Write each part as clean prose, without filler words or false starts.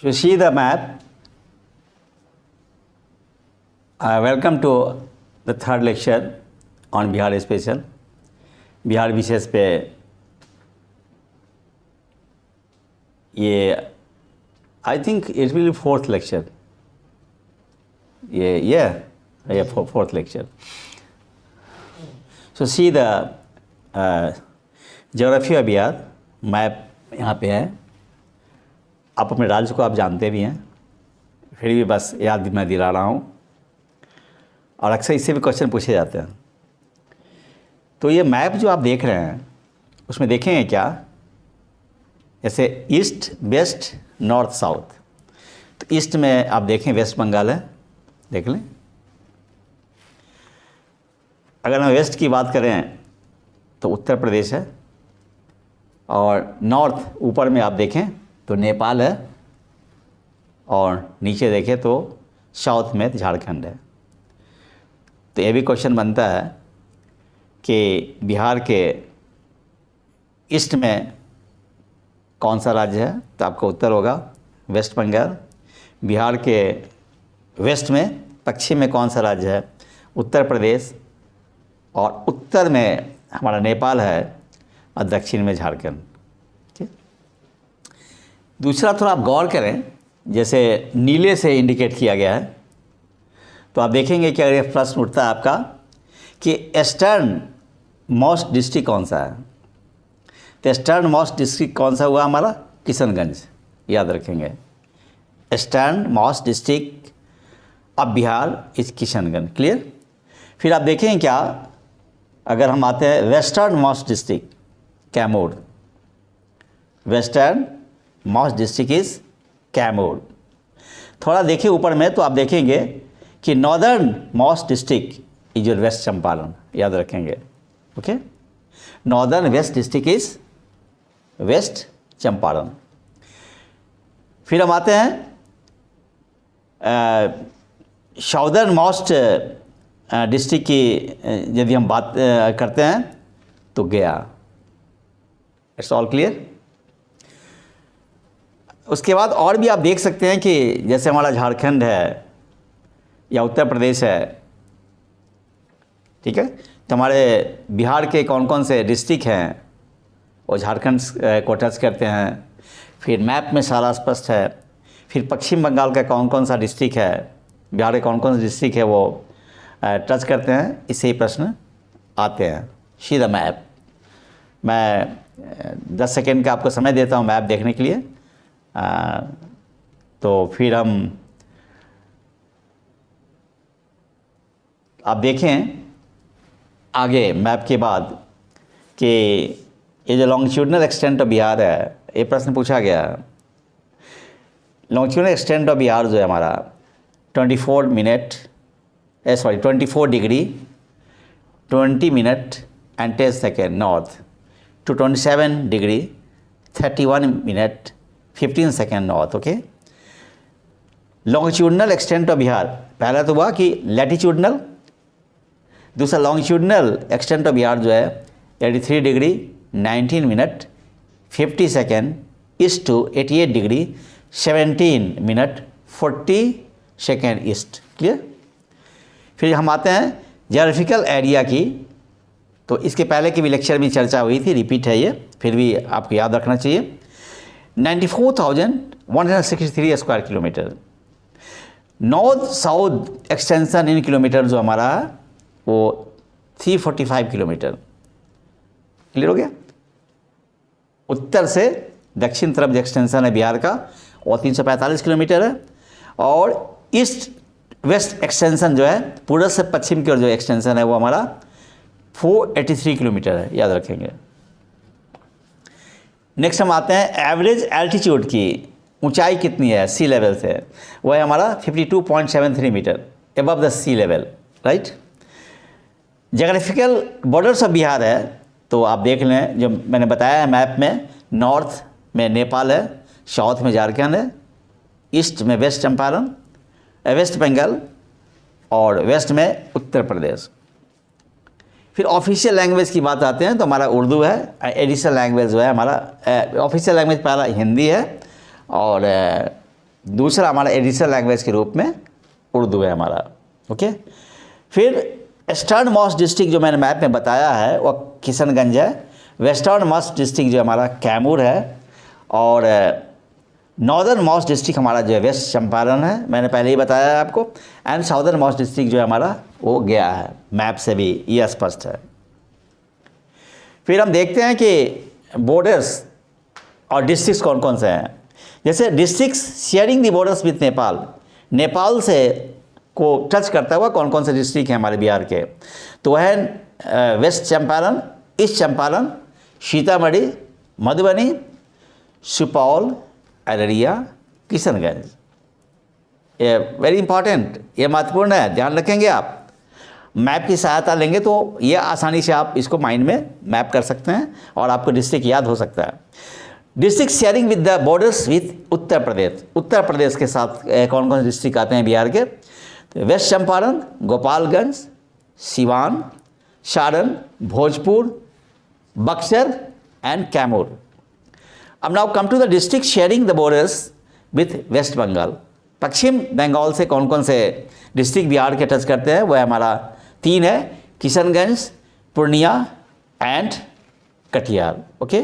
You see the map. Welcome to the third lecture on Bihar Special. Bihar विशेष पे ये I think it will fourth lecture. ये fourth lecture. So see the geography of Bihar map यहाँ पे है. आप अपने राज्य को आप जानते भी हैं, फिर भी बस याद मैं दिला रहा हूँ, और अक्सर इससे भी क्वेश्चन पूछे जाते हैं. तो ये मैप जो आप देख रहे हैं उसमें देखेंगे क्या, जैसे ईस्ट वेस्ट नॉर्थ साउथ. तो ईस्ट में आप देखें वेस्ट बंगाल है, देख लें. अगर हम वेस्ट की बात करें तो उत्तर प्रदेश है, और नॉर्थ ऊपर में आप देखें तो नेपाल है, और नीचे देखें तो साउथ में झारखंड है. तो ये भी क्वेश्चन बनता है कि बिहार के ईस्ट में कौन सा राज्य है, तो आपका उत्तर होगा वेस्ट बंगाल. बिहार के वेस्ट में पश्चिम में कौन सा राज्य है, उत्तर प्रदेश, और उत्तर में हमारा नेपाल है, और दक्षिण में झारखंड. ठीक. दूसरा थोड़ा आप गौर करें, जैसे नीले से इंडिकेट किया गया है, तो आप देखेंगे कि अगर ये प्रश्न उठता है आपका कि ईस्टर्न मोस्ट डिस्ट्रिक्ट कौन सा है, तो ईस्टर्न मोस्ट डिस्ट्रिक्ट कौन सा हुआ हमारा, किशनगंज. याद रखेंगे, eastern most district of Bihar is Kishanganj. Clear. फिर आप देखें क्या, अगर हम आते हैं western most district Kaimur. Western most district is Kaimur. थोड़ा देखिए ऊपर में तो आप देखेंगे कि northern most district is your west Champaran. याद रखेंगे. Okay. Northern west district is west Champaran. फिर हम आते हैं साउदर्न मोस्ट डिस्ट्रिक्ट की यदि हम बात करते हैं तो गया. It's all clear. उसके बाद और भी आप देख सकते हैं कि जैसे हमारा झारखंड है या उत्तर प्रदेश है, ठीक है, तो हमारे बिहार के कौन कौन से डिस्ट्रिक्ट हैं वो झारखंड को टच करते हैं. फिर मैप में सारा स्पष्ट है. फिर पश्चिम बंगाल का कौन कौन सा डिस्ट्रिक्ट है, बिहार के कौन कौन से डिस्ट्रिक्ट है वो टच करते हैं. इससे ही प्रश्न आते हैं. See the map. मैं 10 सेकेंड का आपको समय देता हूँ मैप देखने के लिए. तो फिर हम आप देखें आगे मैप के बाद कि ये जो लॉन्गिट्यूडनल एक्सटेंट ऑफ बिहार है, ये प्रश्न पूछा गया. लॉन्गिट्यूडनल एक्सटेंट ऑफ बिहार जो है हमारा 24 degree 20 minute and 10 second north to 27 degree 31 minute 15 second north. Okay. Longitudinal extent of Bihar पहला तो हुआ कि लैटिट्यूडनल. दूसरा लॉन्गिट्यूडनल एक्सटेंट ऑफ बिहार जो है 83 degree 19 minute 50 second east to 88 degree 17 minute 40 second east. Clear. फिर हम आते हैं ज्योग्राफिकल एरिया की. तो इसके पहले की भी लेक्चर में चर्चा हुई थी, रिपीट है ये, फिर भी आपको याद रखना चाहिए. 94,163 square kilometre. North south extension in kilometre जो हमारा है वो 345 किलोमीटर. क्लियर हो गया. उत्तर से दक्षिण तरफ जो एक्सटेंशन है बिहार का वो 345 किलोमीटर है, और ईस्ट वेस्ट एक्सटेंशन जो है पूर्व से पश्चिम की ओर जो एक्सटेंशन है वो हमारा 483 किलोमीटर है. याद रखेंगे. नेक्स्ट हम आते हैं एवरेज एल्टीट्यूड की. ऊंचाई कितनी है सी लेवल से, वो है हमारा 52.73 metre above the sea level. Right. Geographical borders of Bihar है, तो आप देख लें जो मैंने बताया है मैप में, नॉर्थ में नेपाल है, साउथ में झारखंड है, ईस्ट में वेस्ट चंपारण वेस्ट बंगाल, और वेस्ट में उत्तर प्रदेश. फिर ऑफिशियल लैंग्वेज की बात आते हैं तो हमारा उर्दू है. एडिशनल लैंग्वेज जो है हमारा ऑफिशियल लैंग्वेज पहला हिंदी है, और दूसरा हमारा एडिशनल लैंग्वेज के रूप में उर्दू है हमारा। ओके, फिर ईस्टर्न मोस्ट डिस्ट्रिक्ट जो मैंने मैप में बताया है वो किशनगंज है, वेस्टर्न मोस्ट डिस्ट्रिक्ट जो हमारा कैमूर है, और नॉर्दर्न मोस्ट डिस्ट्रिक्ट हमारा जो है वेस्ट चंपारण है, मैंने पहले ही बताया है आपको, एंड साउदर्न मोस्ट डिस्ट्रिक्ट जो है हमारा वो गया है। मैप से भी ये स्पष्ट है। फिर हम देखते हैं कि बॉर्डर्स और डिस्ट्रिक्ट्स कौन कौन से हैं। जैसे districts sharing the borders with Nepal, Nepal से को टच करता हुआ कौन कौन से डिस्ट्रिक्ट हैं हमारे बिहार के, तो वह है वेस्ट चंपारण, ईस्ट चंपारण, सीतामढ़ी, मधुबनी, सुपौल, अररिया, किशनगंज। ये वेरी इंपॉर्टेंट, ये महत्वपूर्ण है, ध्यान रखेंगे आप। मैप की सहायता लेंगे तो ये आसानी से आप इसको माइंड में मैप कर सकते हैं और आपको डिस्ट्रिक्ट याद हो सकता है। District sharing with the borders with Uttar Pradesh, Uttar Pradesh के साथ कौन कौन से डिस्ट्रिक्ट आते हैं बिहार के, तो वेस्ट चंपारण, गोपालगंज, सिवान, सारण, भोजपुर, बक्सर एंड कैमूर। अब now come to the district sharing the borders with West Bengal, पश्चिम बंगाल से कौन कौन से डिस्ट्रिक्ट बिहार के टच करते हैं, वह हमारा 3 है, Kishanganj, Purnia and Katihar. Okay,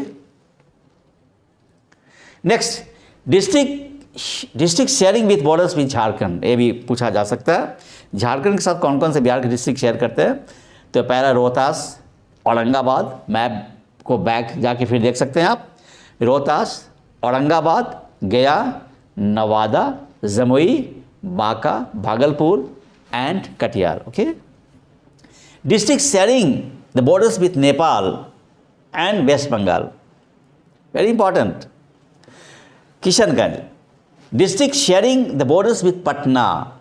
next district sharing with borders with Jharkhand, ये भी पूछा जा सकता है। झारखंड के साथ कौन कौन से बिहार के डिस्ट्रिक्ट शेयर करते हैं, तो पहला रोहतास, औरंगाबाद, मैप को बैक जाके फिर देख सकते हैं आप, Rohtas, Aurangabad, Gaya, Nawada, Jamui, Banka, Bhagalpur and Katihar. Okay, district sharing the borders with Nepal and west Bengal, very important. Kishanganj, district sharing the borders with Patna,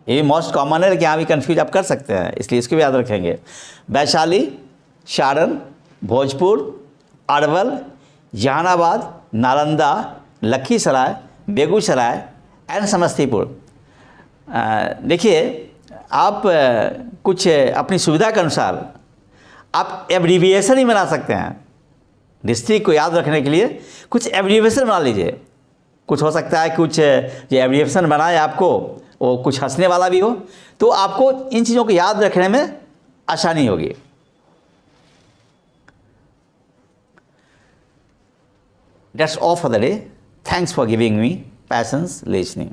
ये मोस्ट कॉमन है लेकिन यहाँ भी कन्फ्यूज आप कर सकते हैं, इसलिए इसको भी याद रखेंगे। वैशाली, सारण, भोजपुर, अरवल, जहानाबाद, नालंदा, लखीसराय, बेगूसराय एंड समस्तीपुर। देखिए आप कुछ अपनी सुविधा के अनुसार आप एब्रीविएशन ही बना सकते हैं। डिस्ट्रिक्ट को याद रखने के लिए कुछ एब्रीविएशन बना लीजिए। कुछ हो सकता है कुछ जो एब्रीविएशन बनाए आपको वो कुछ हंसने वाला भी हो, तो आपको इन चीज़ों को याद रखने में आसानी होगी। That's all for the day. Thanks for giving me patience listening.